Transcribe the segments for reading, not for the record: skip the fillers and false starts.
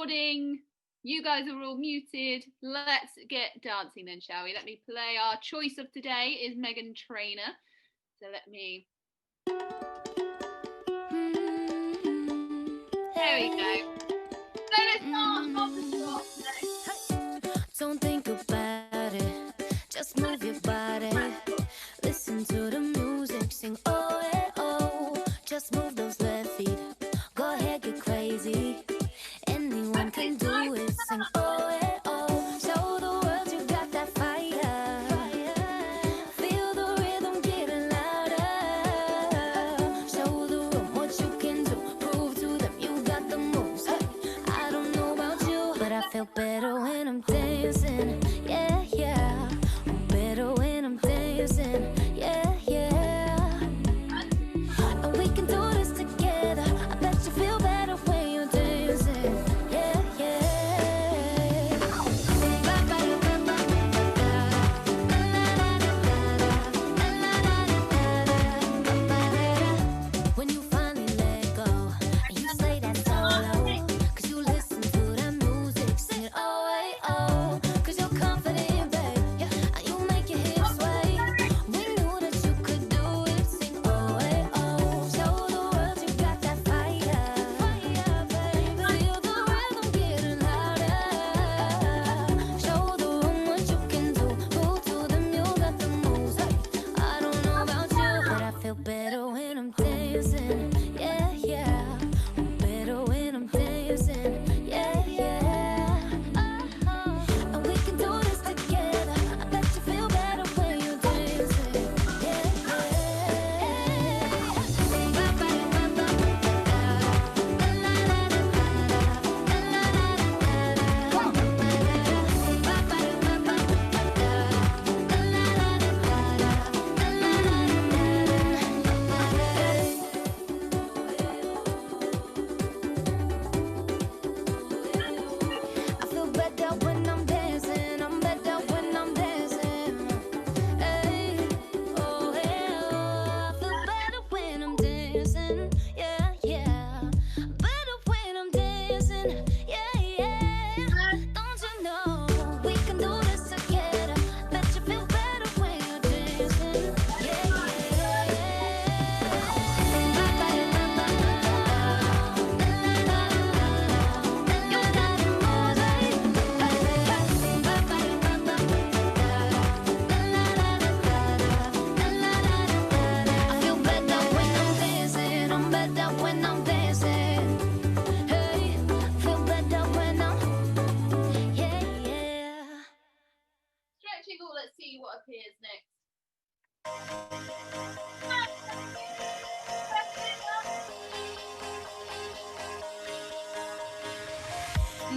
recording. You guys are all muted. Let's get dancing then, shall we? Let me play. Our choice of today is Meghan Trainor. So let me. There we go. So let's start. Don't think about it. Just move your body. Listen to the music. Sing oh, eh, oh. Just move those left feet. Go ahead, get crazy. Anyone can do it. Sing oh, eh, oh. Show the world you got that fire. Feel the rhythm getting louder. Show the room what you can do. Prove to them you got the moves. Hey, I don't know about you, but I feel better when I'm dancing. Yeah, yeah. I'm better when I'm dancing. Yeah, yeah. And we can do this together. I bet you feel better when you're dancing. Yeah, yeah. When you finally let go and you play that solo, 'cause you listen to that music, sing it oh, hey, oh, 'cause you're confident, babe, yeah, and you make your hips sway. We knew that you could do it, sing oh, hey, oh. Show the world you got that fire, babe. Feel the rhythm getting louder. Show the room what you can do. Prove to them you got the moves. Hey, I don't know about you, but I feel better when I'm dancing. Yeah, yeah. I'm better when I'm dancing. Yeah, yeah. And we can do this together. I bet you feel better when you're dancing. Yeah, I feel better when I'm dancing. I'm better when I'm dancing. Hey, oh, hey, oh. I feel better when I'm dancing. Yeah, yeah. Better when I'm dancing. Yeah, yeah. Don't you know we can do this together? Bet you feel better when you're dancing. Yeah, I feel better when I'm dancing. I'm better when I'm dancing. Hey, feel better when I'm, yeah, yeah. Stretching all. Let's see what appears next.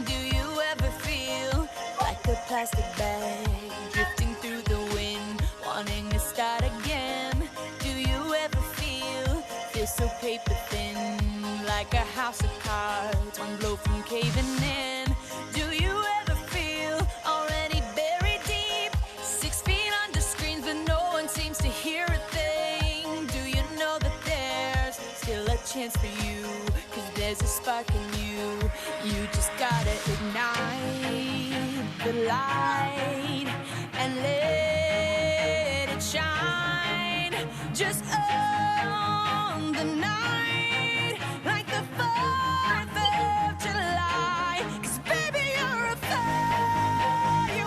Do you ever feel like a plastic bag drifting through the wind, wanting to start again? Do you ever feel so paper thin, like a house of cards, one blow from caving in? Do you ever feel already buried deep, 6 feet under screens, but no one seems to hear a thing? Do you know that there's still a chance for you? 'Cause there's a spark in you. You just gotta ignite the light and let it shine. Just own the night like the 4th of July. 'Cause baby, you're a firework.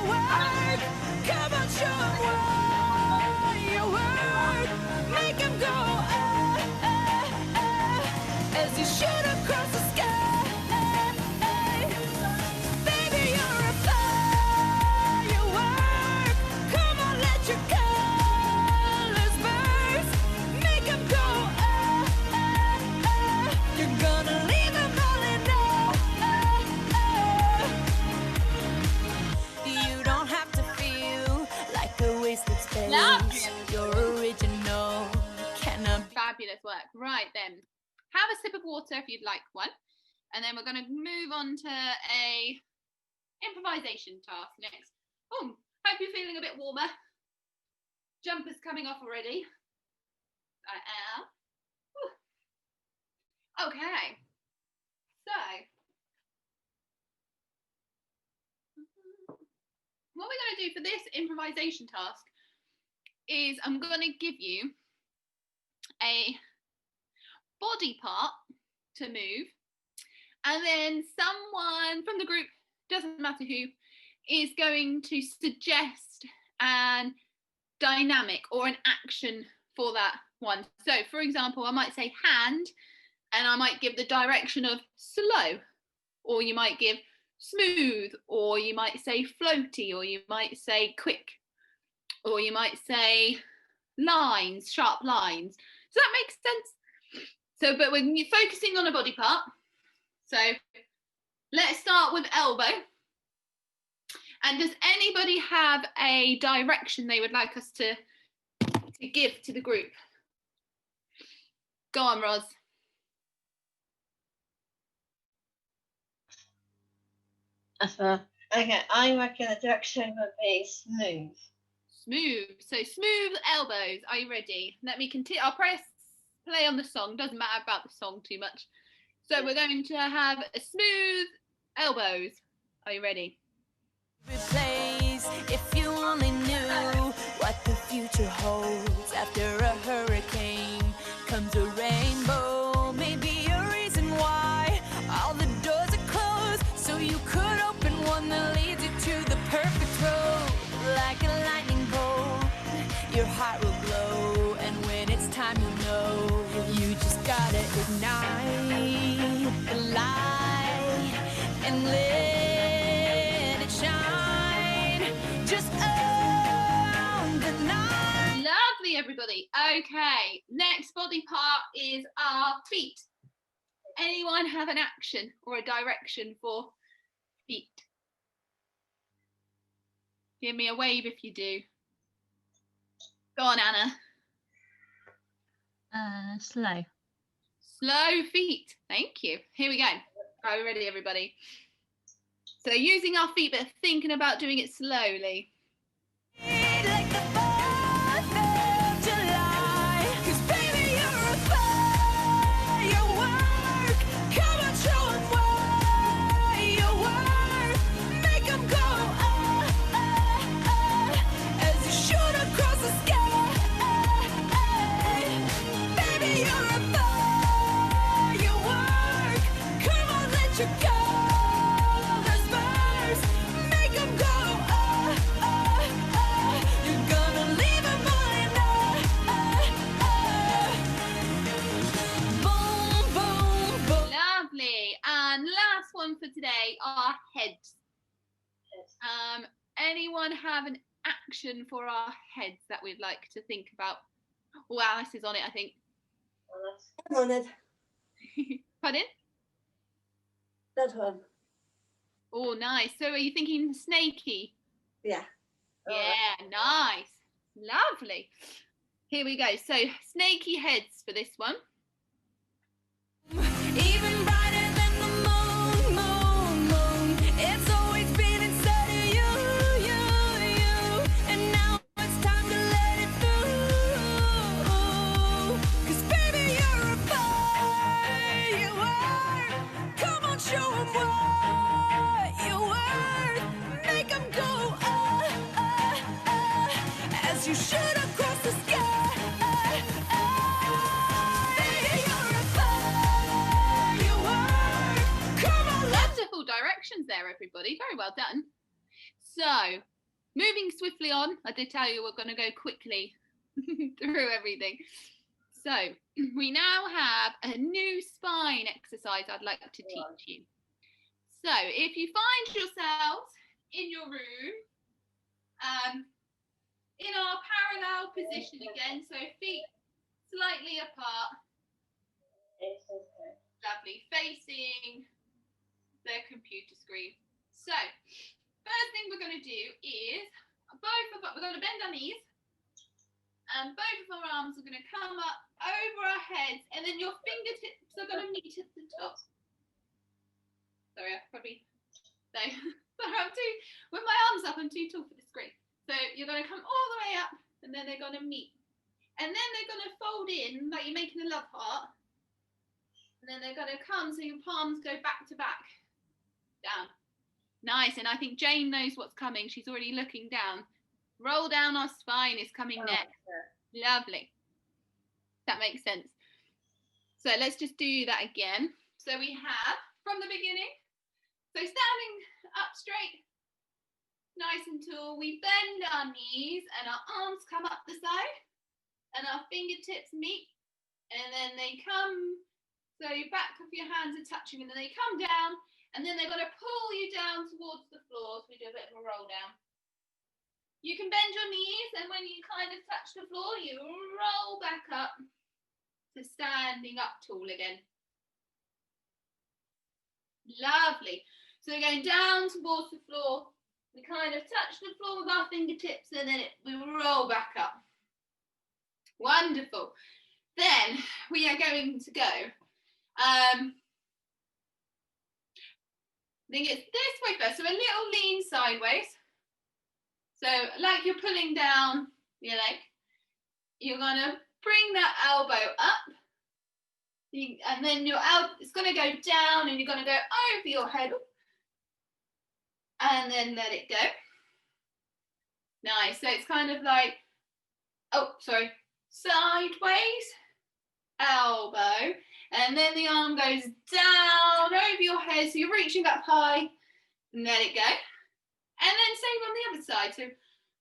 Come on, show 'em what you work. Make 'em go as you shoot across the sky. Baby, you're a firework. Come on, let your colors burst. Make 'em go You're gonna leave 'em all in You don't have to feel like a wasted space. You're original. Cannot be. Fabulous work. Right then, have a sip of water if you'd like one, and then we're going to move on to a improvisation task next. Oh, hope you're feeling a bit warmer. Jumper's coming off already. I am. Whew. Okay, so what we're going to do for this improvisation task is I'm going to give you a body part to move, and then someone from the group, doesn't matter who, is going to suggest an dynamic or an action for that one. So for example, I might say hand, and I might give the direction of slow, or you might give smooth, or you might say floaty, or you might say quick, or you might say lines, sharp lines. Does that make sense? So, but when you're focusing on a body part, so let's start with elbow. And does anybody have a direction they would like us to give to the group? Go on, Roz. Okay, I reckon the direction would be smooth. Smooth. So smooth elbows. Are you ready? Let me continue. I'll press play on the song. Doesn't matter about the song too much. So we're going to have a smooth elbows. Are you ready? Replace if you only knew what the future holds. After a hurricane comes a rainbow. Maybe a reason why all the doors are closed, so you could open one that leads you to the perfect road. Like a lightning bolt, your heart will glow, and when it's time, you know you just gotta ignite the light and let it shine just on the night. Lovely, everybody. Okay, next body part is our feet. Anyone have an action or a direction for feet? Give me a wave if you do. Go on, Anna. Slow. Slow feet. Thank you. Here we go. Are we ready, everybody? So using our feet, but thinking about doing it slowly. Like the 4th of July, 'cause baby you're a firework. Come on, show 'em what you're worth. Make 'em go as you shoot across the sky. Baby you're a firework. Come on, let your colors burst. Make 'em go you're gonna leave 'em all in boom, boom, boom. Lovely. And last one for today are heads. Anyone have an action for our heads that we'd like to think about? Oh, Alice is on it, I think. I'm on it. Pardon? That one. Oh, nice. So are you thinking snaky? Yeah. Yeah, nice. Lovely. Here we go. So snaky heads for this one. Even brighter than the moon, moon, moon. It's always been inside of you, and now it's time to let it through. 'Cause baby you're a firework. Come on, show 'em what you're worth. Make 'em go as you shoot across the sky. Baby you're a firework. Come on, Wonderful directions there, everybody. Very well done. So, moving swiftly on. I did tell you we're going to go quickly through everything. So, we now have a new spine exercise I'd like to teach you. So, if you find yourselves in your room, in our parallel position again, so feet slightly apart, lovely, facing the computer screen. So, first thing we're going to do is we're going to bend our knees, and both of our arms are going to come up over our heads, and then your fingertips are going to meet at the top. Sorry, I probably with my arms up, I'm too tall for the screen. So you're going to come all the way up, and then they're going to meet, and then they're going to fold in like you're making a love heart, and then they're going to come so your palms go back to back, down. Nice. And I think Jane knows what's coming. She's already looking down. Roll down our spine is coming next. Lovely. That makes sense. So let's just do that again. So we have from the beginning. So standing up straight, nice and tall. We bend our knees and our arms come up the side and our fingertips meet. And then they come, so your back of your hands are touching and then they come down and then they're going to pull you down towards the floor. So we do a bit of a roll down. You can bend your knees and when you kind of touch the floor, you roll back up to standing up tall again. Lovely. So we're going down towards the floor. We kind of touch the floor with our fingertips and then we roll back up. Wonderful. Then we are going to go. I think it's this way first. So a little lean sideways. So like you're pulling down your leg. You're going to bring that elbow up. And then your elbow is going to go down and you're going to go over your head. And then let it go. Nice. So it's kind of like, sideways, elbow, and then the arm goes down over your head. So you're reaching up high and let it go. And then same on the other side. So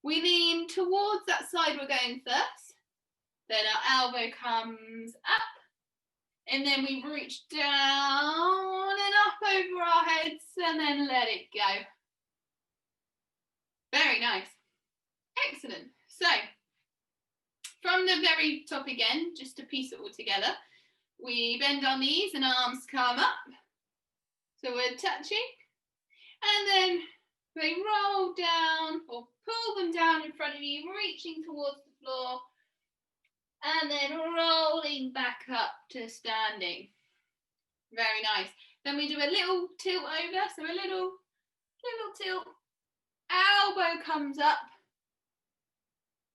we lean towards that side we're going first. Then our elbow comes up. And then we reach down and up over our heads and then let it go. Very nice. Excellent. So, from the very top again, just to piece it all together, we bend our knees and arms come up. So we're touching. And then we roll down or pull them down in front of you, reaching towards the floor. And then rolling back up to standing. Very nice. Then we do a little tilt over. So a little tilt. Elbow comes up.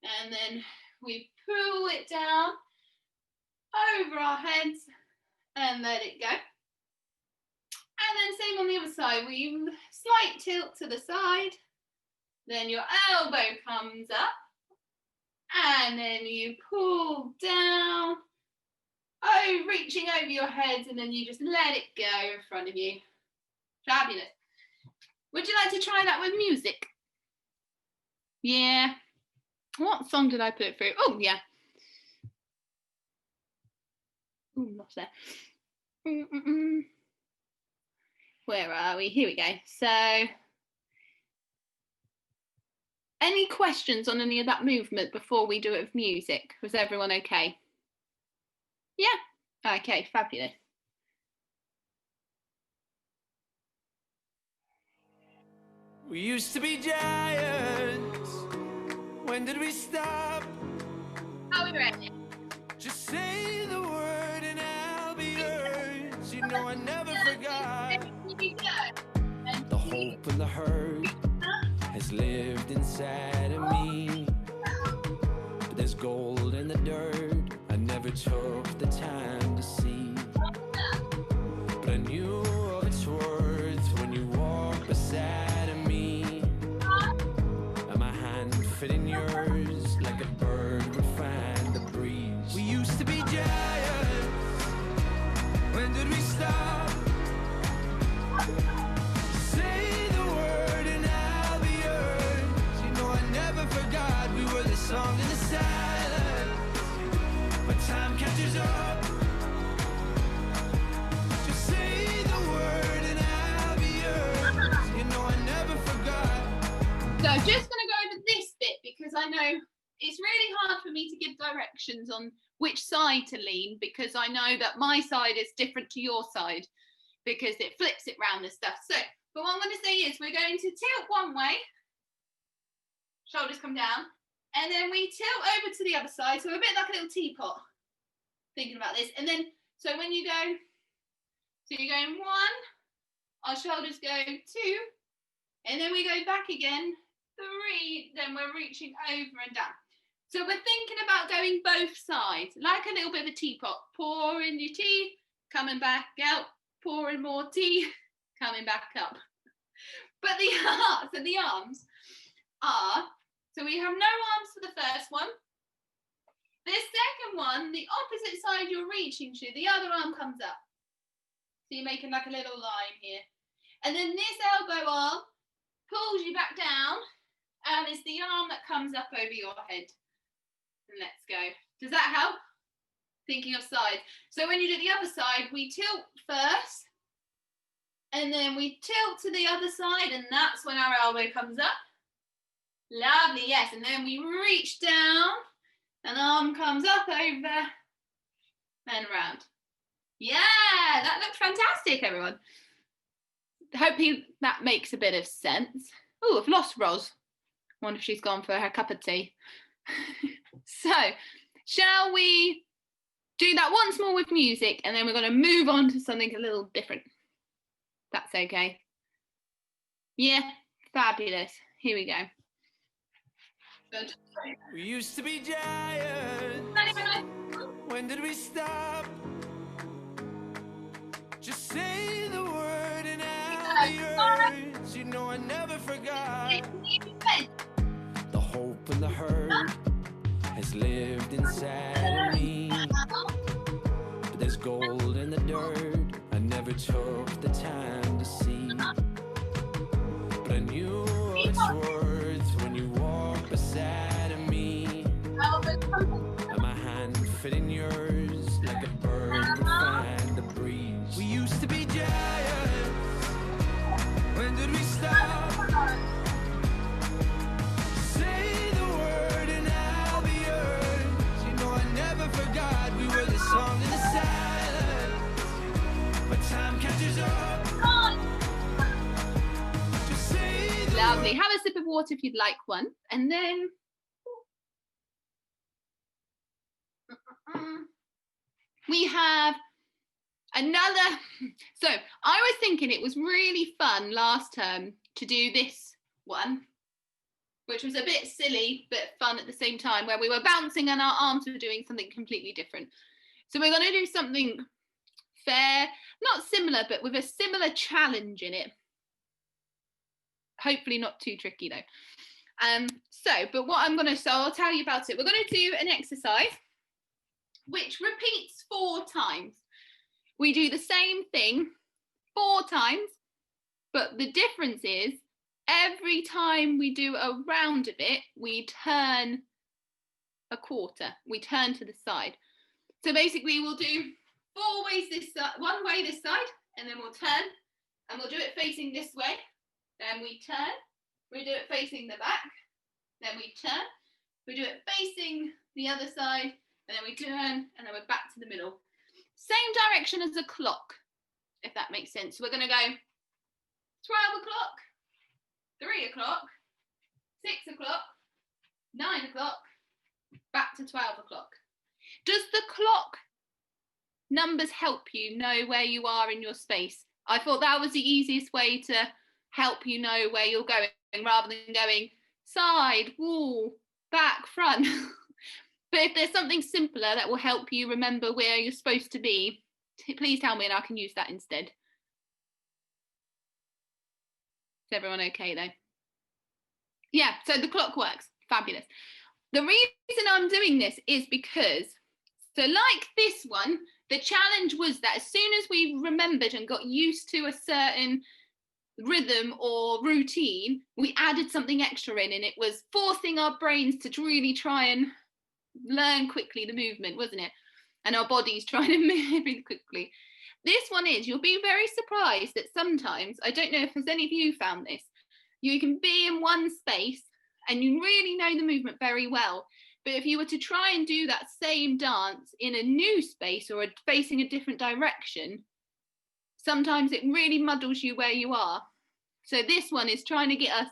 And then we pull it down over our heads and let it go. And then same on the other side. We slight tilt to the side. Then your elbow comes up. And then you pull down, reaching over your heads, and then you just let it go in front of you. Fabulous. Would you like to try that with music? Yeah. What song did I put it through? Oh, yeah. Ooh, what's there? Where are we? Here we go. So, any questions on any of that movement before we do it with music? Was everyone okay? Yeah? Okay, fabulous. We used to be giants. When did we stop? Are we ready? Just say the word and I'll be yours. You know I never forgot. The hope and the hurt has lived inside of me. But there's gold in the dirt I never took the time to see. But I knew of its worth when you walked beside of me. And my hand fit in yours like a bird would find the breeze. We used to be giants. When did we stop? Say the word and I'll be yours. You know I never forgot we were the song in the silence. But time catches up. Just say the word and I'll be yours. You know I never forgot. So I'm just going to go over this bit because I know it's really hard for me to give directions on which side to lean because I know that my side is different to your side because it flips it round and stuff. So, but what I'm going to say is we're going to tilt one way, shoulders come down, and then we tilt over to the other side. So we're a bit like a little teapot, thinking about this. And then, so when you go, so you're going 1, our shoulders go 2, and then we go back again, 3, then we're reaching over and down. So we're thinking about going both sides, like a little bit of a teapot. Pour in your tea, coming back out, pouring more tea, coming back up. But the arms are, so we have no arms for the first one. The second one, the opposite side you're reaching to, the other arm comes up. So you're making like a little line here. And then this elbow arm pulls you back down, and it's the arm that comes up over your head. And let's go. Does that help? Thinking of sides. So when you do the other side, we tilt first, and then we tilt to the other side, and that's when our elbow comes up. Lovely, yes. And then we reach down, and arm comes up over and around. Yeah, that looks fantastic, everyone. Hopefully that makes a bit of sense. Oh, I've lost Ros. Wonder if she's gone for her cup of tea. So, shall we do that once more with music, and then we're going to move on to something a little different. That's okay. Yeah, fabulous. Here we go. Good. We used to be giants. When did we stop? Just say the word and I'll be yours. You know I never forgot. The hope and the hurt has lived inside of me. But there's gold in the dirt I never took the time to see. But I knew its worth when you walked beside of me. And my hand fit in yours like a bird would find the breeze. We used to be giants. When did we stop? Say the word and I'll be yours. You know I never forgot we were the song in the silence. But time catches up. Just say the Lovely. Have a sip of water if you'd like one. And then we have another. So I was thinking it was really fun last term to do this one, which was a bit silly but fun at the same time, where we were bouncing and our arms were doing something completely different. So we're going to do something fair, not similar, but with a similar challenge in it. Hopefully not too tricky though. So I'll tell you about it. We're going to do an exercise which repeats 4 times. We do the same thing 4 times, but the difference is every time we do a round of it, we turn a quarter. We turn to the side. So basically we'll do 4 ways this side, 1 way this side, and then we'll turn, and we'll do it facing this way. Then we turn, we do it facing the back, then we turn, we do it facing the other side, and then we turn, and then we're back to the middle. Same direction as a clock, if that makes sense. So we're going to go 12 o'clock, 3 o'clock, 6 o'clock, 9 o'clock, back to 12 o'clock. Does the clock numbers help you know where you are in your space? I thought that was the easiest way to help you know where you're going, rather than going side, wall, back, front. But if there's something simpler that will help you remember where you're supposed to be, please tell me and I can use that instead. Is everyone okay though? Yeah, so the clock works. Fabulous. The reason I'm doing this is because, so like this one, the challenge was that as soon as we remembered and got used to a certain rhythm or routine, we added something extra in, and it was forcing our brains to really try and learn quickly the movement, wasn't it? And our bodies trying to move really quickly. This one is, you'll be very surprised that sometimes, I don't know if there's any of you found this, you can be in one space and you really know the movement very well, but if you were to try and do that same dance in a new space or facing a different direction, sometimes it really muddles you where you are. So this one is trying to get us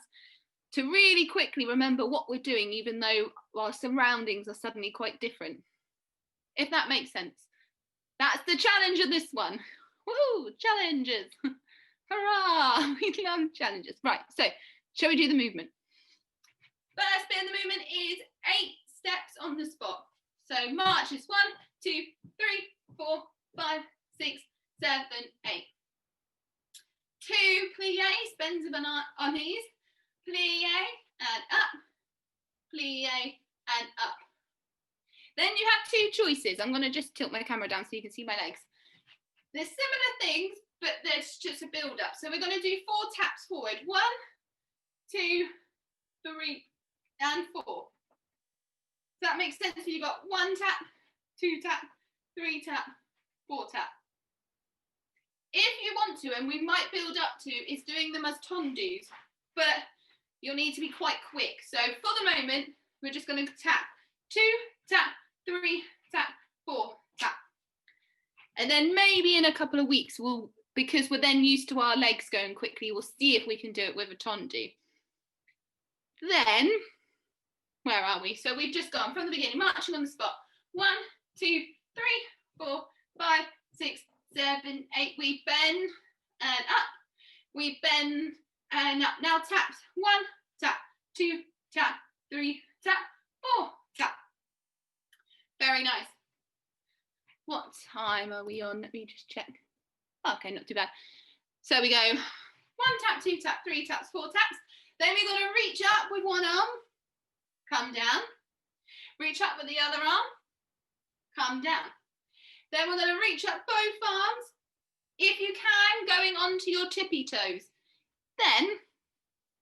to really quickly remember what we're doing, even though our surroundings are suddenly quite different. If that makes sense. That's the challenge of this one. Woohoo, challenges. Hurrah, we love challenges. Right, so shall we do the movement? First bit of the movement is 8 steps on the spot. So march is 1, 2, 3, 4, 5, 6, 7, 8. 2 pliés, bends of our knees, plié and up, plié and up. Then you have 2 choices. I'm going to just tilt my camera down so you can see my legs. They're similar things, but there's just a build up. So we're going to do 4 taps forward. 1, 2, 3, and 4. Does that make sense? So you've got 1 tap, 2 tap, 3 tap, 4 tap. If you want to, and we might build up to, is doing them as tondus, but you'll need to be quite quick. So for the moment, we're just going to tap 2, tap, 3, tap, 4, tap. And then maybe in a couple of weeks, because we're then used to our legs going quickly, we'll see if we can do it with a tondu. Then, where are we? So we've just gone from the beginning, marching on the spot. 1, 2, 3, 4, 5, 6, 7, 8. We bend and up. We bend and up. Now taps. 1, tap, 2, tap, 3, tap, 4, tap. Very nice. What time are we on? Let me just check. Okay, not too bad. So we go 1 tap, 2 tap, 3 taps, 4 taps. Then we're going to reach up with one arm, come down. Reach up with the other arm, come down. Then we're going to reach up both arms, if you can, going onto your tippy toes. Then,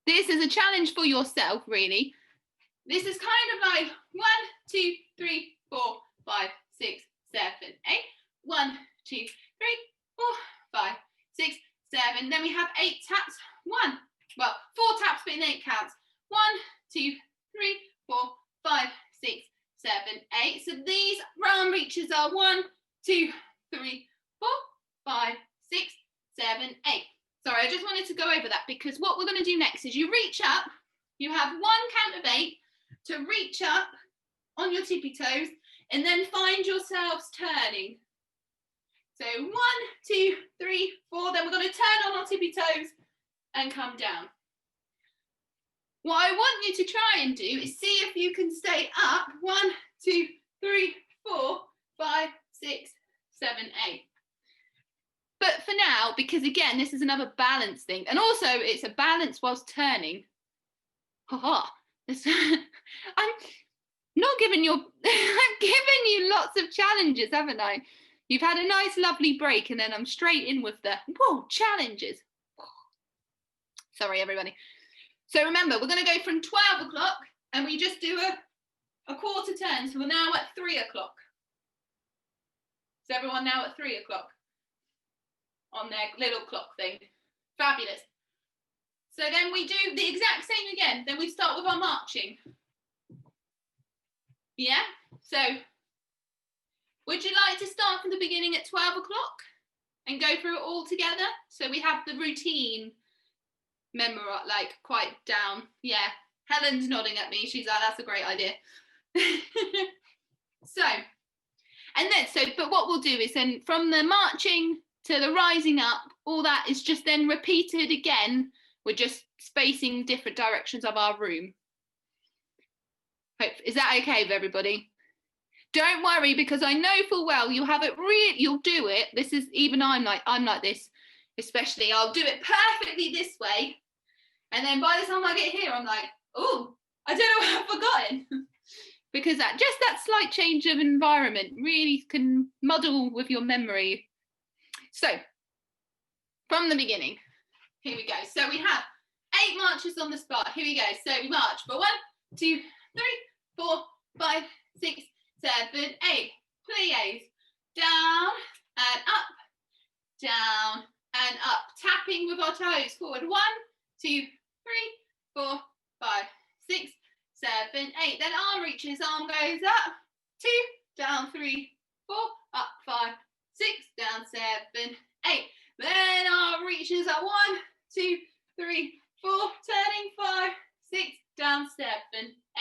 this is a challenge for yourself, really. This is kind of like 1, 2, 3, 4, 5, 6, 7, 8. 1, 2, 3, 4, 5, 6, 7. Then we have 8 taps. 4 taps, but in 8 counts. 1, 2, 3, 4, 5, 6, 7, 8. So these round reaches are 1, 2, 3, 4, 5, 6, 7, 8. Sorry, I just wanted to go over that because what we're going to do next is you reach up. You have 1 count of 8 to reach up on your tippy toes and then find yourselves turning. So 1, 2, 3, 4. Then we're going to turn on our tippy toes and come down. What I want you to try and do is see if you can stay up. 1, 2, 3, 4, 5, 6, 7, 8. But for now, because again, this is another balance thing, and also it's a balance whilst turning. I'm not giving you. I'm giving you lots of challenges, haven't I? You've had a nice, lovely break, and then I'm straight in with the challenges. Sorry, everybody. So remember, we're going to go from 12 o'clock, and we just do a quarter turn. So we're now at 3 o'clock. Is everyone now at 3 o'clock on their little clock thing? Fabulous. So then we do the exact same again. Then we start with our marching. Yeah? So would you like to start from the beginning at 12 o'clock and go through it all together? So we have the routine memorized, like quite down. Yeah. Helen's nodding at me. She's like, that's a great idea. But what we'll do is then from the marching to the rising up, all that is just then repeated again. We're just spacing different directions of our room. Is that okay with everybody? Don't worry, because I know full well you'll have it you'll do it. This is, even I'm like this, especially I'll do it perfectly this way. And then by the time I get here, I'm like, oh, I don't know what I've forgotten. Because that slight change of environment really can muddle with your memory. So, from the beginning, here we go. So we have 8 marches on the spot. Here we go. So we march for 1, 2, 3, 4, 5, 6, 7, 8. Pliés. Down and up. Down and up. Tapping with our toes. Forward. 1, 2, 3, 4, 5, 6, 7, 8. Then arm reaches. Arm goes up. 2, down 3, 4, up 5, 6, down 7, 8. Then arm reaches at 1, 2, 3, 4, turning 5, 6, down 7,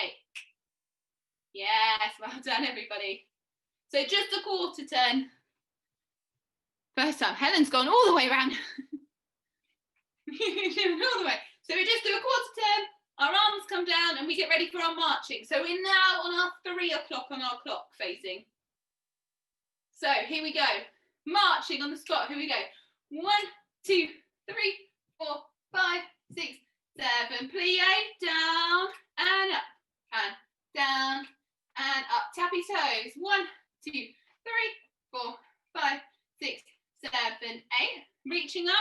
8. Yes, well done, everybody. So just a quarter turn. First time. Helen's gone all the way around. All the way. So we just do a quarter turn, our arms come down, and we get ready for our marching. So we're now on our 3 o'clock on our clock facing. So here we go. Marching on the spot. Here we go. 1, 2, 3, 4, 5, 6, 7. Plie, down and up, and down and up. Tappy toes. 1, 2, 3, 4, 5, 6, 7, 8. Reaching up.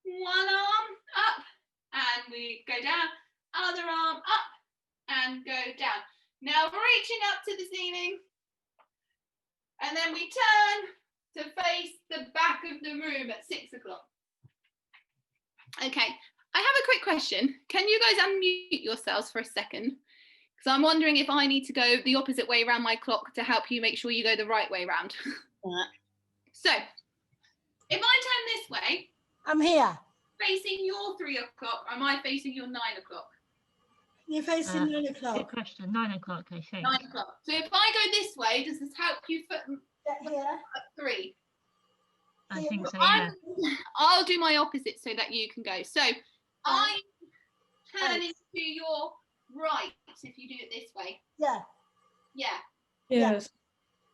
One arm up, and we go down. Other arm up, and go down. Now reaching up to the ceiling, and then we turn to face the back of the room at 6 o'clock. Okay, I have a quick question. Can you guys unmute yourselves for a second? Because I'm wondering if I need to go the opposite way around my clock to help you make sure you go the right way around. So, if I turn this way, I'm here. facing your 3 o'clock, or am I facing your 9 o'clock? You're facing 9 o'clock. Good question. 9 o'clock, I think. 9 o'clock. So if I go this way, does this help you for Here. 3? I think so, yeah. I'll do my opposite so that you can go. So I turn into your right if you do it this way. Yeah. Yeah. Yes.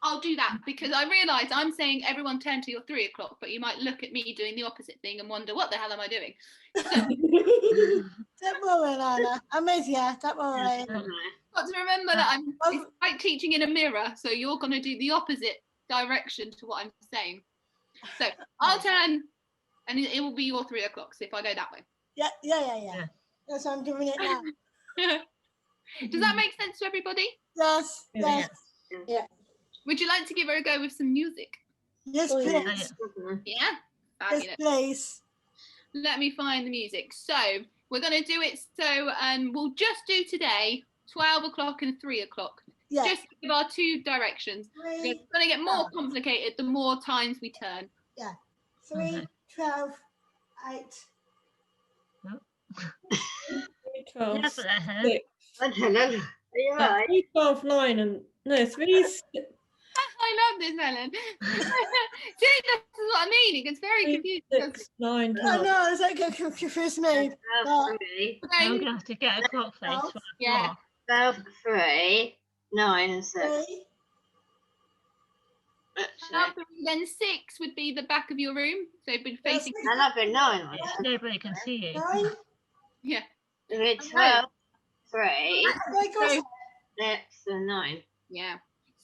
I'll do that because I realise I'm saying everyone turn to your 3 o'clock, but you might look at me doing the opposite thing and wonder, what the hell am I doing? Don't worry, Lana. I'm with you. Don't worry. Got to remember that it's like teaching in a mirror, so you're going to do the opposite direction to what I'm saying. So I'll turn and it will be your 3 o'clock, so if I go that way. Yeah. That's why I'm doing it now. Does that make sense to everybody? Yes. Yeah. Would you like to give her a go with some music? Yes, Oh, yeah. please. Yeah? Yes, Fabulous. please. Let me find the music. So we're going to do it, so we'll just do today 12 o'clock and 3 o'clock. Yeah. Just give our 2 directions. It's going to get more complicated the more times we turn. 3, 12, 8. 12, Yeah, but ahead. 6. I don't know. Are you right? 3, 12, 9, and no, 3, 6. I love this, Helen. See, this is what I mean. It gets very confusing. doesn't 6, 9, Oh 12. no, it's like a confused me. 12, 3, it? I'm Okay. going to have to get a clock face. Oh, Yeah. 12, 3, 9 and 6. 3. Actually, After then 6 would be the back of your room. So it'd be facing. and I've been 9 on Yeah, it. nobody can see you. 9. Yeah. Okay, 12, 3, Oh my gosh. 6 and 9. Yeah.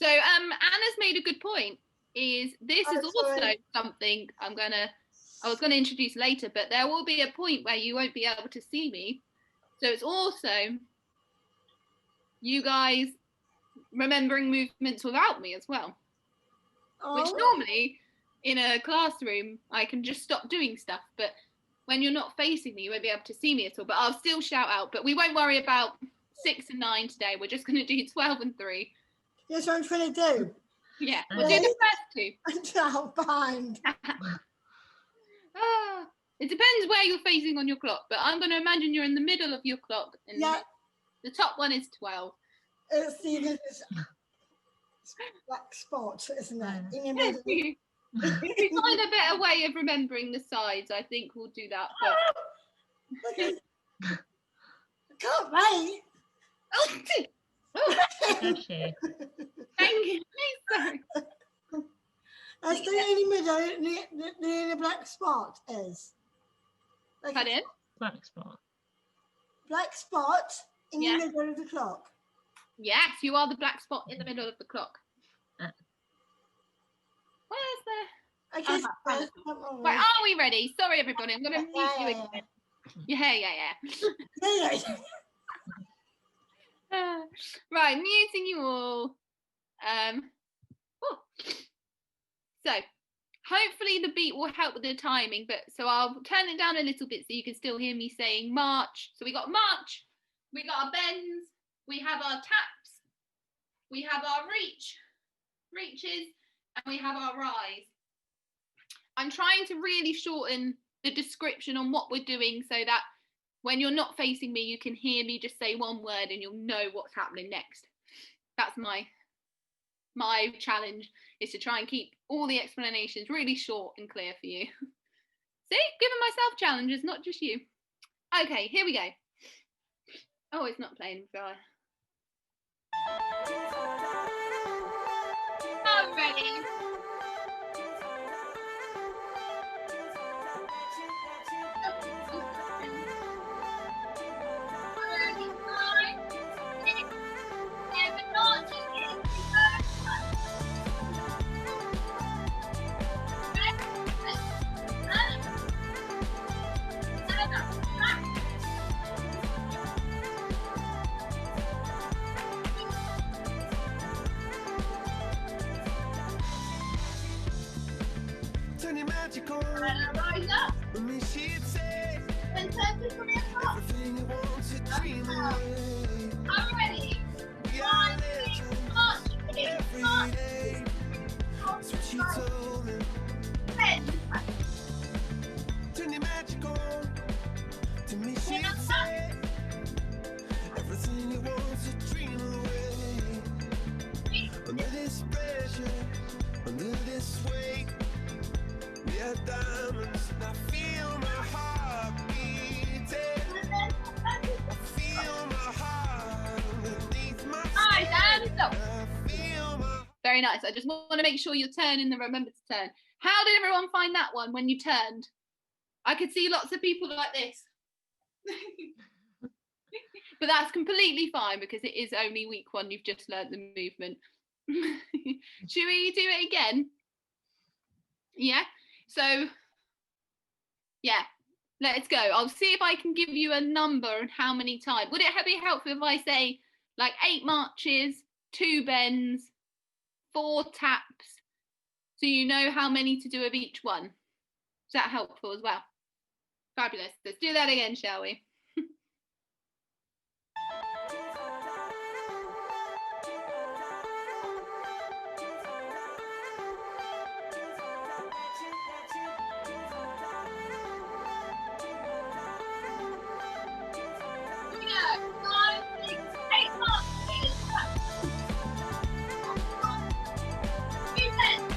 So Anna's made a good point. Is this Oh, is also sorry. something I was gonna introduce later, but there will be a point where you won't be able to see me. So it's also you guys remembering movements without me as well. Which Oh. normally in a classroom I can just stop doing stuff, but when you're not facing me, you won't be able to see me at all. But I'll still shout out. But we won't worry about 6 and 9 today. We're just going to do 12 and 3. That's what I'm trying to do. Yeah, we'll do the Really? first 2. I'm behind. It depends where you're facing on your clock, but I'm going to imagine you're in the middle of your clock, and Yeah. the top one is 12. It's the black spot, isn't it? In your middle. If we find a better way of remembering the sides, I think we'll do that. But Okay. I can't wait. Does she? thank you. Sorry. That's the in the middle, the black spot is. Like Cut in. Black spot. black spot in Yeah. the middle of the clock. Yes, you are the black spot in the middle of the clock. Where's the? Okay, Uh-huh. don't worry. Right, are we ready? Sorry, everybody. I'm going to mute you Yeah. again. Yeah. Yeah. Right, muting you all. So, hopefully the beat will help with the timing, but so I'll turn it down a little bit so you can still hear me saying march. So we got march, we got our bends, we have our taps, we have our reaches, and we have our rise. I'm trying to really shorten the description on what we're doing so that when you're not facing me, you can hear me just say one word and you'll know what's happening next. That's my challenge, is to try and keep all the explanations really short and clear for you. See, giving myself challenges, not just you. Okay, here we go. Oh, it's not playing, sorry. I'm ready. go. Rise up. With me, she'd say And turn to 3 o'clock. everything you want to dream away. I'm ready. We are legends March, every March, day. That's what she told me. 10. Turn your magic on. To me, she'd say everything you want to dream away. Under this pressure, under this weight, we are diamonds. And I feel my heart beating. I feel my heart underneath my Nice, and stop. I feel my Very nice. I just want to make sure you're turning the remember to turn. How did everyone find that one when you turned? I could see lots of people like this. But that's completely fine because it is only week 1. You've just learnt the movement. Should we do it again? Yeah. So, yeah, let's go. I'll see if I can give you a number and how many times. Would it be helpful if I say like 8 marches, 2 bends, 4 taps, so you know how many to do of each one? Is that helpful as well? Fabulous. Let's do that again, shall we? Here we go. 5, 6, 8 marches. 2 bends.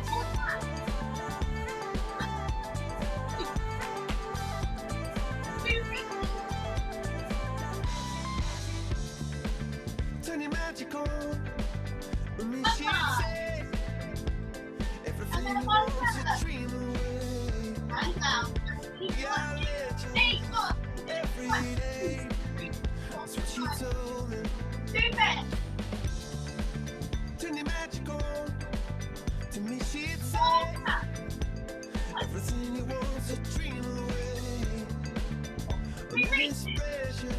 4 taps. 2 rings. turn your magic on. With me, she'd say everything you want to dream away. And down. We are legends 8 marches. every day. That's what she told me. 2 bends. Turn your magic on. To me, she'd 4 say taps. everything you want to dream away. Under this pressure,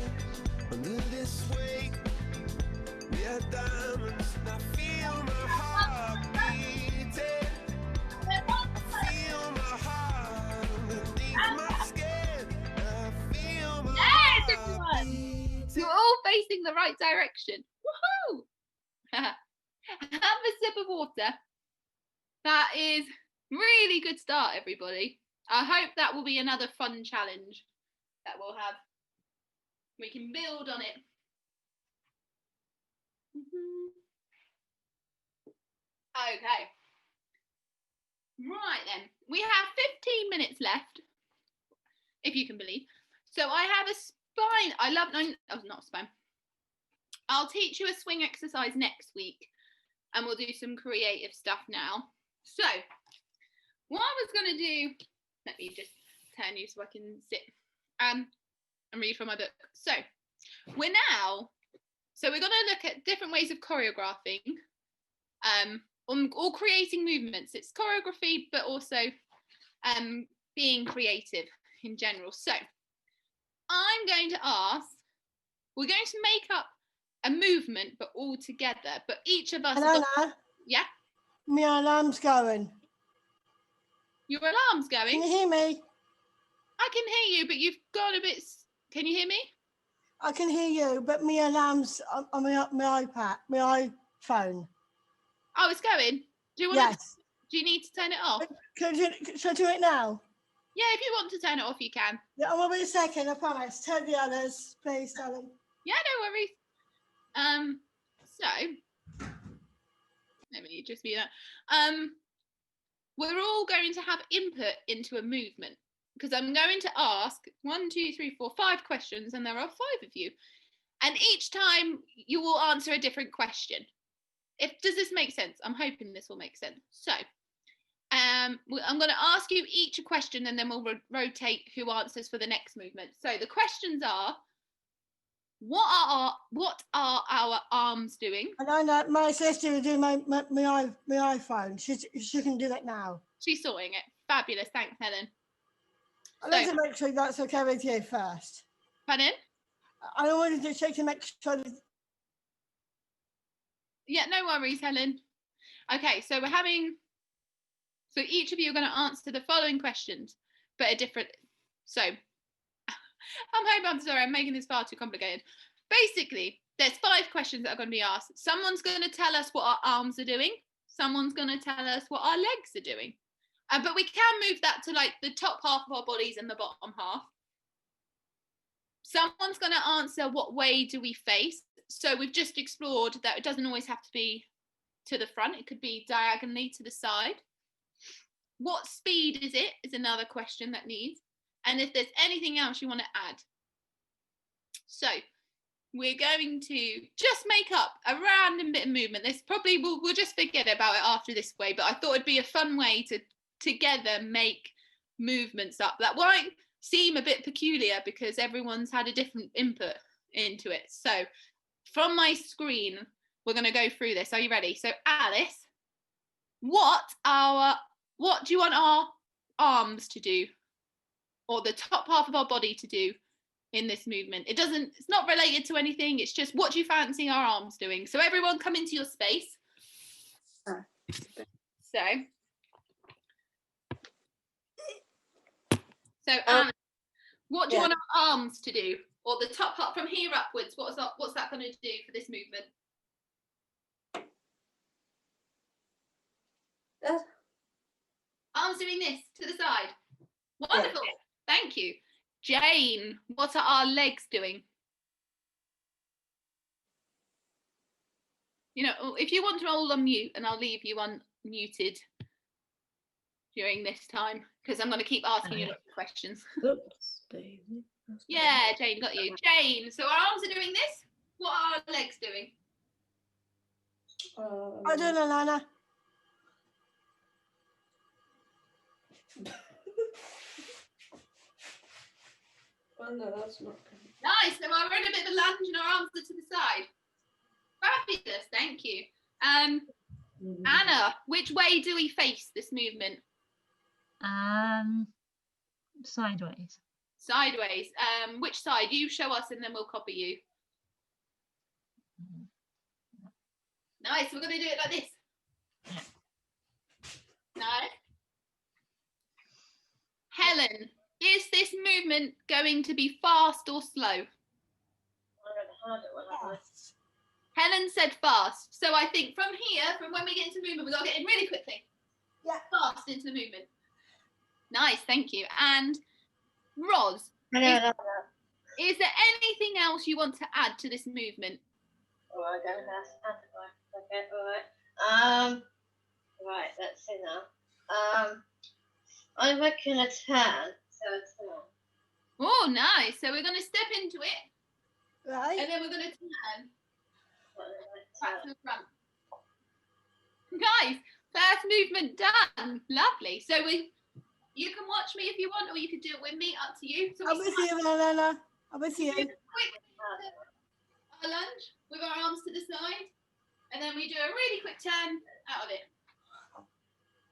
under this weight, we are diamonds. And I feel my heart beating. I feel my heart underneath my skin. I feel my Yes, heart everyone. beating. You're all facing the right direction. Woohoo! Have a sip of water. That is really good start, everybody. I hope that will be another fun challenge that we'll have. We can build on it. Okay. Right then, we have 15 minutes left, if you can believe. So I have a spine. Not spine. I'll teach you a swing exercise next week, and we'll do some creative stuff now. So what I was going to do, let me just turn you so I can sit and read from my book. So we're going to look at different ways of choreographing, or creating movements. It's choreography, but also being creative in general. So I'm going to ask, we're going to make up a movement, but all together. But each of us, Alana, yeah, my alarm's going. your alarm's Can going. you hear me? I can hear you, but you've gone a bit. Can you hear me? I can hear you, but my alarm's on my iPad, my iPhone. Oh, it's going. Do you want? Yes. Do you need to turn it off? Shall I do it now? Yeah, if you want to turn it off, you can. Yeah, I will be a second, I promise. Tell the others, please, darling. Yeah, no worries. So let me just be that. We're all going to have input into a movement because I'm going to ask 1, 2, 3, 4, 5 questions, and there are 5 of you. And each time you will answer a different question. Does this make sense? I'm hoping this will make sense. So I'm going to ask you each a question, and then we'll rotate who answers for the next movement. So the questions are, what are our arms doing? I know my sister will do my iPhone. She can do that now. She's sorting it. Fabulous. Thanks, Helen. I'd like to make sure that's okay with you first. Pardon? I wanted to check to make sure that Yeah, no worries, Helen. Okay, so we're having. So each of you are going to answer the following questions, but a different. So I'm sorry, I'm making this far too complicated. Basically, there's 5 questions that are going to be asked. Someone's going to tell us what our arms are doing. Someone's going to tell us what our legs are doing. But we can move that to like the top half of our bodies and the bottom half. Someone's going to answer what way do we face. So we've just explored that it doesn't always have to be to the front. It could be diagonally to the side. What speed is it is another question that needs. And if there's anything else you want to add. So we're going to just make up a random bit of movement. This probably we'll just forget about it after this way, but I thought it'd be a fun way to together make movements up. That might seem a bit peculiar because everyone's had a different input into it. So from my screen, we're going to go through this. Are you ready? So Alice, what do you want our arms to do, or the top half of our body to do in this movement? It's not related to anything. It's just, what do you fancy our arms doing? So everyone come into your space. So Alice, what do you want our arms to do? Or the top part from here upwards, what's that going to do for this movement? Arms doing this to the side. Wonderful. Thank you. Jane, what are our legs doing? You know, if you want to all unmute, and I'll leave you unmuted during this time, because I'm going to keep asking you lots of questions. Oops, Daisy. Yeah, Jane, got you. Jane, so our arms are doing this. What are our legs doing? I don't know, Lana. Oh no, that's not good. Nice. So we're in a bit of a lunge and our arms are to the side. Fabulous. Thank you. Anna, which way do we face this movement? Sideways. Sideways. Which side? You show us and then we'll copy you. Nice. We're going to do it like this. Nice. Helen, is this movement going to be fast or slow? Fast. Helen said fast. So I think from here, from when we get into movement, we've got to get in really quickly. Yeah. Fast into the movement. Nice, thank you. And Roz, is there anything else you want to add to this movement? Oh, I don't have to. Okay, all right. Right, let's see now. I reckon a turn. So a turn. Oh, nice. So we're going to step into it, Right. and then we're going to turn back to the front. Guys, first movement done. Lovely. So you can watch me if you want, or you can do it with me. Up to you. So I'm with you, Lana. I'm with you. quick our lunge with our arms to the side, and then we do a really quick turn out of it.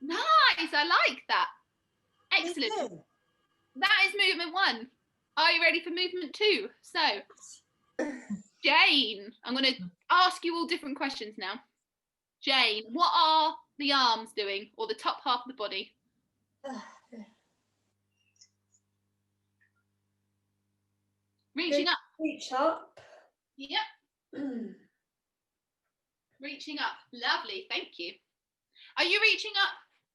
Nice. I like that. Me Excellent. too. That is movement 1. Are you ready for movement 2? So, Jane, I'm going to ask you all different questions now. Jane, what are the arms doing, or the top half of the body? Reaching up. Reach up. Yep, reaching up. Lovely, thank you. Are you reaching up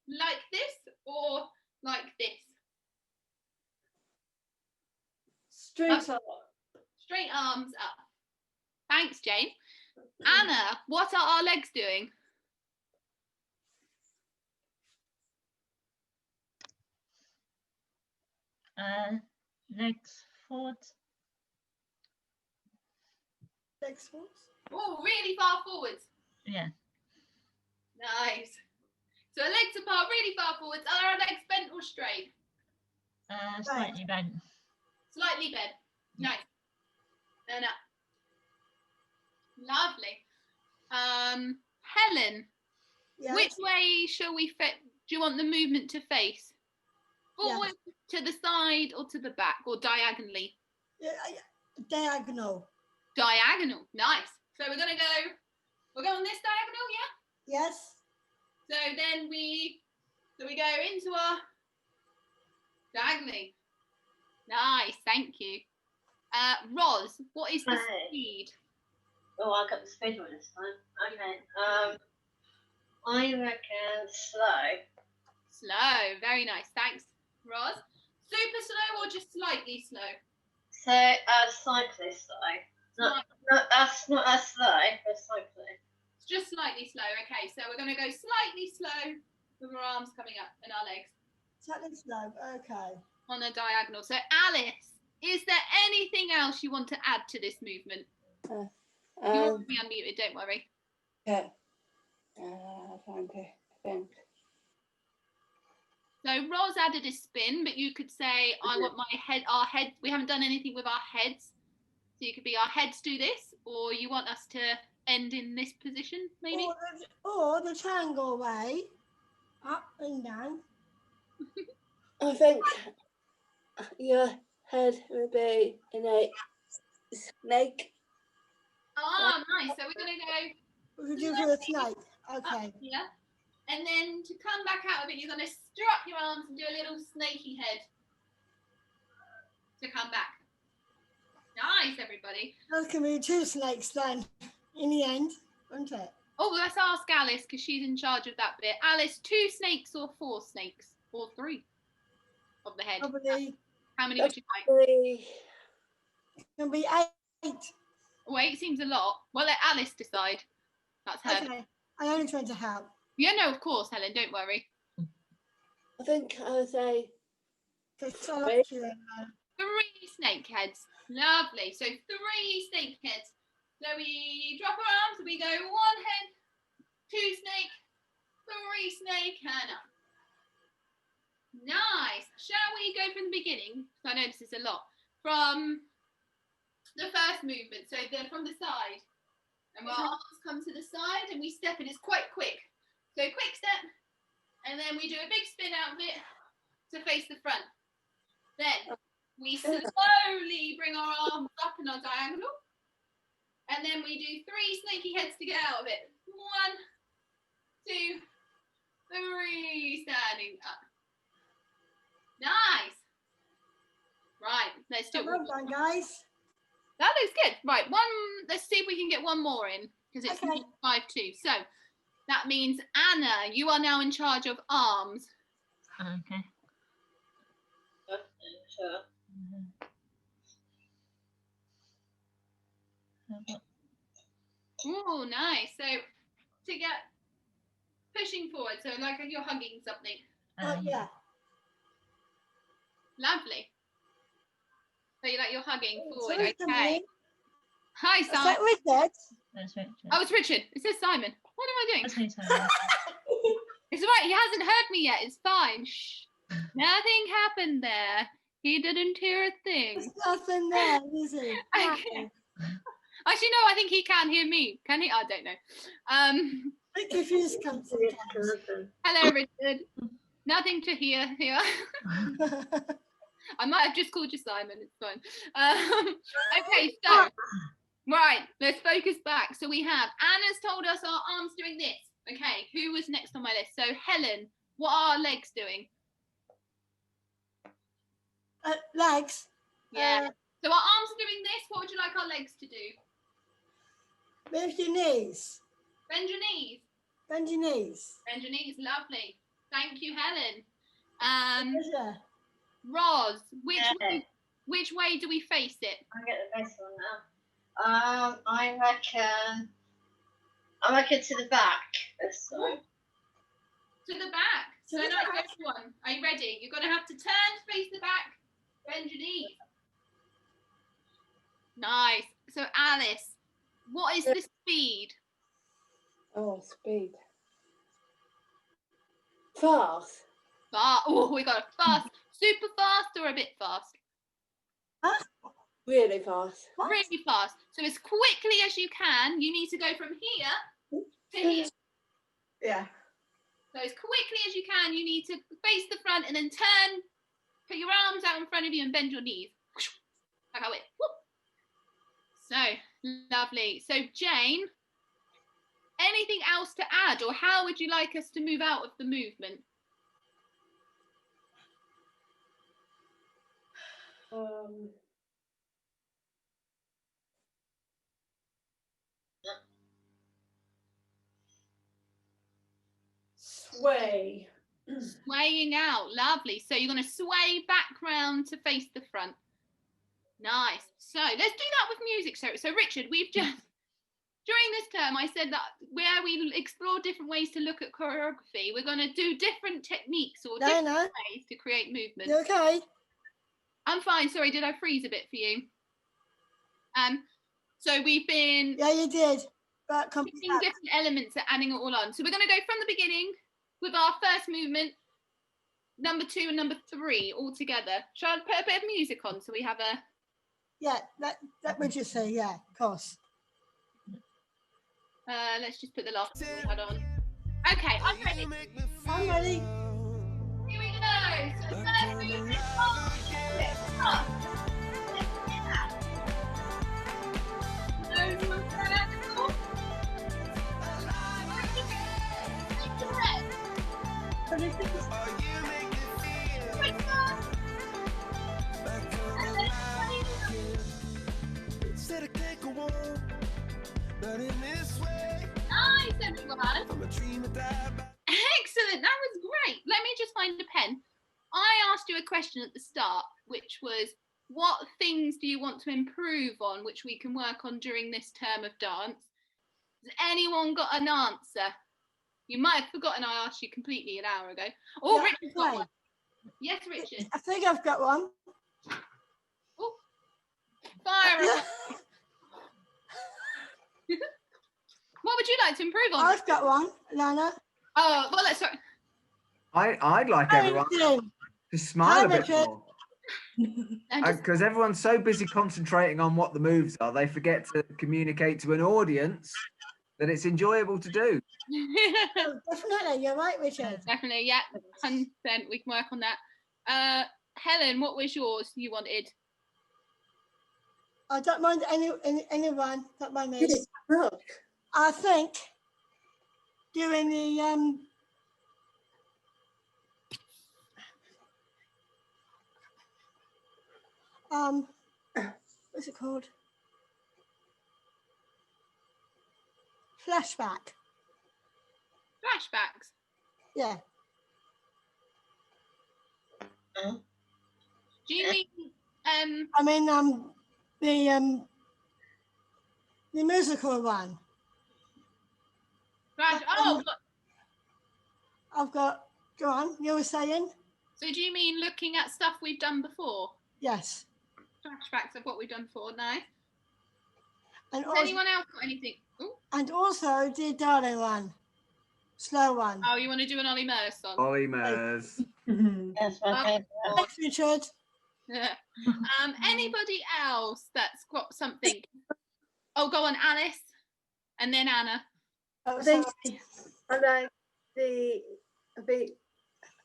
like this or like this? Straight up. Straight arms up. Thanks, Jane. Anna, what are our legs doing? Legs forward. Legs forward. Oh, really far forwards. Yeah. Nice. So our legs apart, really far forwards. Are our legs bent or straight? Slightly bent. Slightly bent. Nice. And up. Lovely. Helen, Yes. which way shall we fit? Do you want the movement to face? Forward, to the side, or to the back, or diagonally? Diagonal. Diagonal. Nice. So we're going this diagonal, yeah? Yes. So then we go into our diagonally. Nice, thank you. Roz, what is the Hey. speed? Oh, I got the speed one this time. Okay. I reckon slow. Slow, very nice, thanks, Roz. Super slow or just slightly slow? So, slightly slow. Not as slow, but slightly. It's just slightly slow. Okay, so we're going to go slightly slow with our arms coming up and our legs Slightly slow. Okay. on a diagonal. So Alice, is there anything else you want to add to this movement? You won't be unmuted, don't worry. Okay. Trying to think. So Roz added a spin, but you could say, I want our head. We haven't done anything with our heads. So you could be, our heads do this, or you want us to end in this position, maybe? Or the triangle way, up and down. I think your head would be in a snake. Ah, nice. So we're going to go We could do for the snake. Okay. up here. And then to come back out of it, you're going to strut your arms and do a little snaky head to come back. Nice, everybody. That can be 2 snakes then, in the end, won't it? Oh, let's ask Alice because she's in charge of that bit. Alice, 2 snakes or 4 snakes? Or 3 of the head? Probably. How many would you like? Probably Can be 8. Oh, 8 seems a lot. Well, let Alice decide. That's her. Okay. I only trying to help. Yeah, no, of course, Helen, don't worry. I think I would say Because I like you. 3 snake heads. Lovely. So 3 snake heads. So we drop our arms and we go 1 head, 2 snake, 3 snake, and up. Nice. Shall we go from the beginning? So I know this is a lot. From the first movement. So then from the side. And our arms come to the side and we step and it's quite quick. So quick step. And then we do a big spin out of it to face the front. Then we slowly bring our arms up in our diagonal. And then we do 3 snaky heads to get out of it. 1, 2, 3, standing up. Nice. Right, let's do it. Well done, guys. That looks good. Right, let's see if we can get one more in because it's Okay. 5-2. So that means Anna, you are now in charge of arms. Okay. Sure. Oh, nice. So to get pushing forward, so like you're hugging something. Yeah. Lovely. So you're hugging forward. So it's Okay. me. Hi, Is Simon. that Richard? That's Richard. Oh, it's Richard. It says Simon. What am I doing? That's me, sorry. It's all right. He hasn't heard me yet. It's fine. Shh. Nothing happened there. He didn't hear a thing. There's nothing there, is it? Okay. Actually, no, I think he can hear me. Can he? I don't know. Bit confused comes sometimes. Hello, Richard. Nothing to hear here. I might have just called you Simon. It's fine. Okay, so, right, let's focus back. So we have Anna's told us our arms doing this. Okay, who was next on my list? So Helen, what are our legs doing? Legs. Yeah. So our arms are doing this. What would you like our legs to do? Lift your knees. Bend your knees. Bend your knees. Bend your knees. Lovely. Thank you, Helen. Pleasure. Roz, Yeah. which way do we face it? I get the best one now. I reckon to the back this time. To the back. To So the nice, back. everyone. Are you ready? You're going to have to turn to face the back. Bend your knees. Nice. So Alice, what is the speed? oh speed. Fast. Oh, we got a fast, super fast or a bit fast? Really fast. What? Really fast. So as quickly as you can, you need to go from here to here. Yeah. So as quickly as you can, you need to face the front and then turn, put your arms out in front of you and bend your knees. Like I went. Whoop. So lovely. So Jane, anything else to add, or how would you like us to move out of the movement? Sway. Swaying out, lovely. So you're going to sway back round to face the front. Nice. So let's do that with music. So Richard, we've just, during this term, I said that where we explore different ways to look at choreography, we're going to do different techniques or different ways to create movement. You okay? I'm fine. Sorry, did I freeze a bit for you? So we've been Yeah, you did. But picking different elements and adding it all on. So we're going to go from the beginning with our first movement, number 2 and number 3 all together. Shall I put a bit of music on so we have a... Yeah, that would you say, yeah, of course. Let's just put the last one we had on. Okay, I'm ready. I'm ready. Here we go. So the first movement, up. No more vertical. What is this? Nice, everyone. Excellent, that was great. Let me just find a pen. I asked you a question at the start, which was, what things do you want to improve on, which we can work on during this term of dance? Has anyone got an answer? You might have forgotten I asked you completely an hour ago. Oh, Yeah, Richard's got right. one. Yes, Richard. I think I've got one. Oh, fire up. What would you like to improve on? I've got one, Lana. Oh, well, let's start. I'd like Hi, everyone Richard. to smile a bit Richard. more. And just- Because everyone's so busy concentrating on what the moves are, they forget to communicate to an audience that it's enjoyable to do. Oh, definitely, you're right, Richard. Definitely, yeah, 100%. We can work on that. Helen, what was yours you wanted? I don't mind anyone, don't mind me. Look. I think doing the what's it called? Flashback. Flashbacks. Yeah. Do you mean I mean the musical one. flash? Oh, I've got, go on, you were saying? so do you mean looking at stuff we've done before? Yes. Flashbacks of what we've done before. Nice. And Has also, anyone else got anything? Ooh. and also the darling one. Slow one. Oh, you want to do an Ollie Murs song? Ollie Murs. That's my favourite. Thanks, Richard. Anybody else that's got something? Oh, go on, Alice, and then Anna. Oh, I think sorry. I like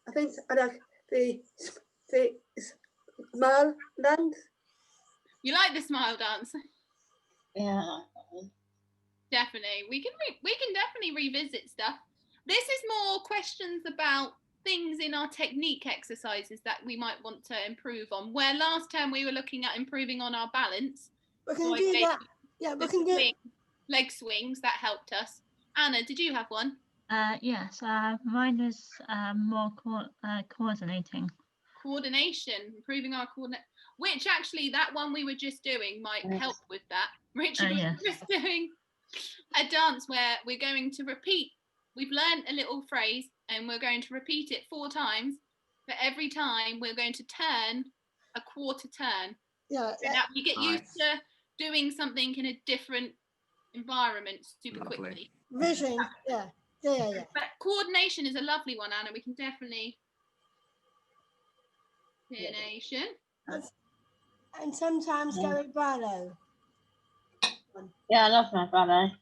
I think I like the small dance. You like the smile dance? Yeah. Definitely. We can definitely revisit stuff. This is more questions about things in our technique exercises that we might want to improve on. Where last time we were looking at improving on our balance. We So can I do gave that. you Yeah, we the can do swing, leg swings, that helped us. Anna, did you have one? Yes, mine was more coordinating. Coordination, improving our coordinate. Which actually, that one we were just doing might Yes. help with that. Richard was yes. just doing a dance where we're going to repeat. We've learned a little phrase and we're going to repeat it 4 times. But every time we're going to turn a quarter turn. Yeah. So that we get used Nice. to doing something in a different environment super Lovely. quickly. Vision. Yeah. Yeah. But coordination is a lovely one, Anna. We can definitely. Coordination. And sometimes go bravo. Yeah, I love my ballet.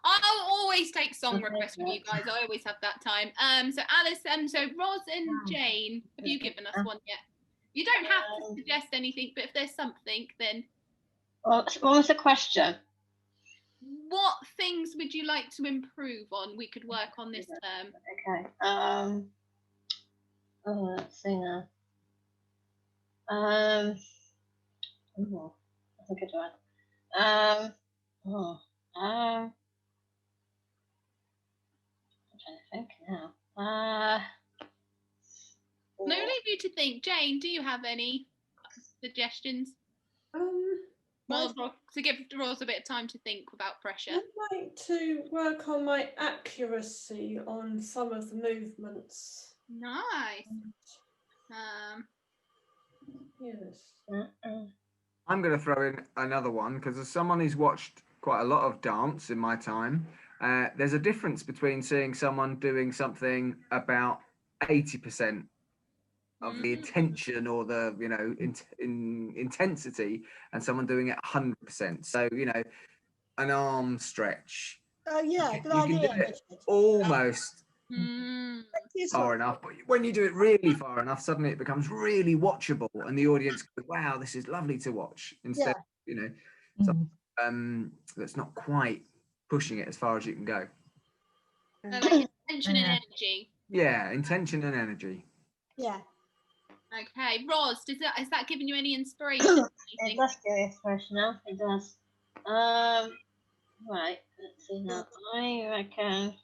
I'll always take song requests from you guys. I always have that time. So Alice, so Roz and Jane, have you given us one yet? You don't have to suggest anything, but if there's something, then Well, what was the question? what things would you like to improve on? We could work on this term. Okay. Oh, let's see now. Oh, that's a good one. I'm trying to think now. No, leave you to think. Jane, do you have any suggestions? Well, to give Roz a bit of time to think without pressure. I'd like to work on my accuracy on some of the movements. Nice. Yes. I'm going to throw in another one because as someone who's watched quite a lot of dance in my time, there's a difference between seeing someone doing something about 80% of the attention or the, you know, in intensity, and someone doing it 100%. So, you know, an arm stretch. Oh yeah, You good can idea. do it Richard. almost Mm. far enough, but when you do it really far enough, suddenly it becomes really watchable, and the audience goes, "Wow, this is lovely to watch." Instead, you know, so, that's not quite pushing it as far as you can go. So like intention and energy. Yeah, intention and energy. Yeah. Okay, Roz, is that giving you any inspiration? It does give me inspiration now. It does. Right. Let's see now. I reckon.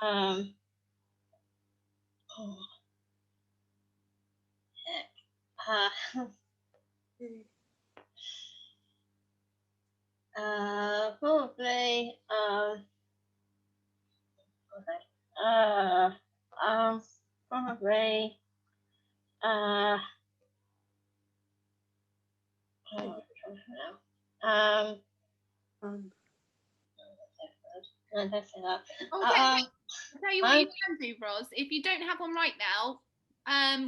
Oh. Heck. Probably. Probably. I don't say that. Okay, I'll tell you what you can do, Roz. If you don't have one right now,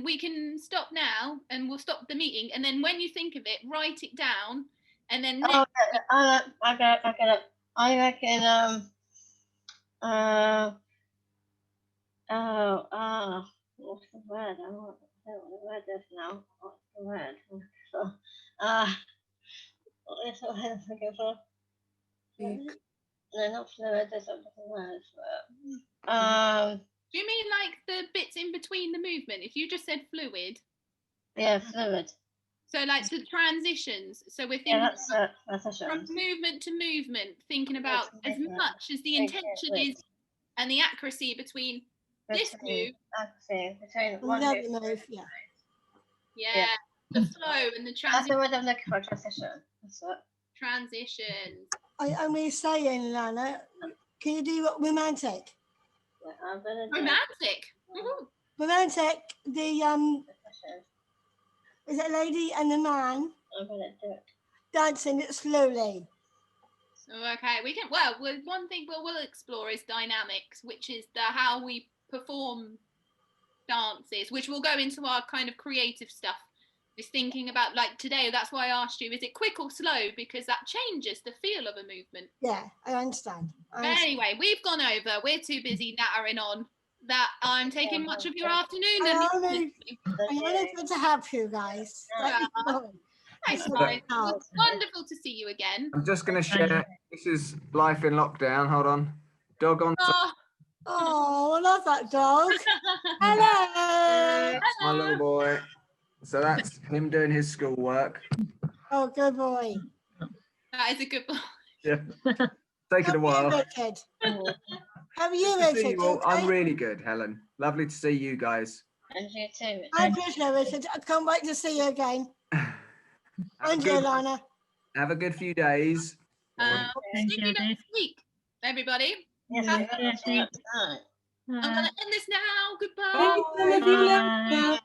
we can stop now and we'll stop the meeting. And then when you think of it, write it down. And then I get it. I reckon. What's the word? I don't know what the word is now. What's the word? What is the word I'm looking for? No, not fluid. There's a different word for it. Do you mean like the bits in between the movement? If you just said fluid. Yeah, fluid. So like the transitions. So we're thinking that's from movement to movement, thinking about as much as the intention is and the accuracy between this move. Between one move, yeah. Yeah, the flow and the transition. That's the word I'm looking for, transition. That's it. Transitions. I'm really saying, Lana, can you do romantic? Romantic. Romantic. The is it a lady and the man? I'm gonna do it. Dancing it slowly. So okay, we can. Well, one thing we'll explore is dynamics, which is how we perform dances, which will go into our kind of creative stuff. Just thinking about like today. That's why I asked you: is it quick or slow? Because that changes the feel of a movement. Yeah, I understand. Anyway, we've gone over. We're too busy nattering on that I'm taking much of your afternoon. I'm only good to help you guys. Thanks, guys. It was wonderful to see you again. I'm just going to share. This is life in lockdown. Hold on. Dog on. Oh, I love that dog. Hello. That's my little boy. So that's him doing his schoolwork. Oh, good boy. That is a good boy. Yeah. Taking a while. Richard? How are you, Richard? I'm really good, Helen. Lovely to see you guys. And you too. My pleasure, Richard. I can't wait to see you again. And you, Lana. Have a good few days. See you next week, everybody. Yes, I'm yes, yes. going to end this now. Goodbye. Bye.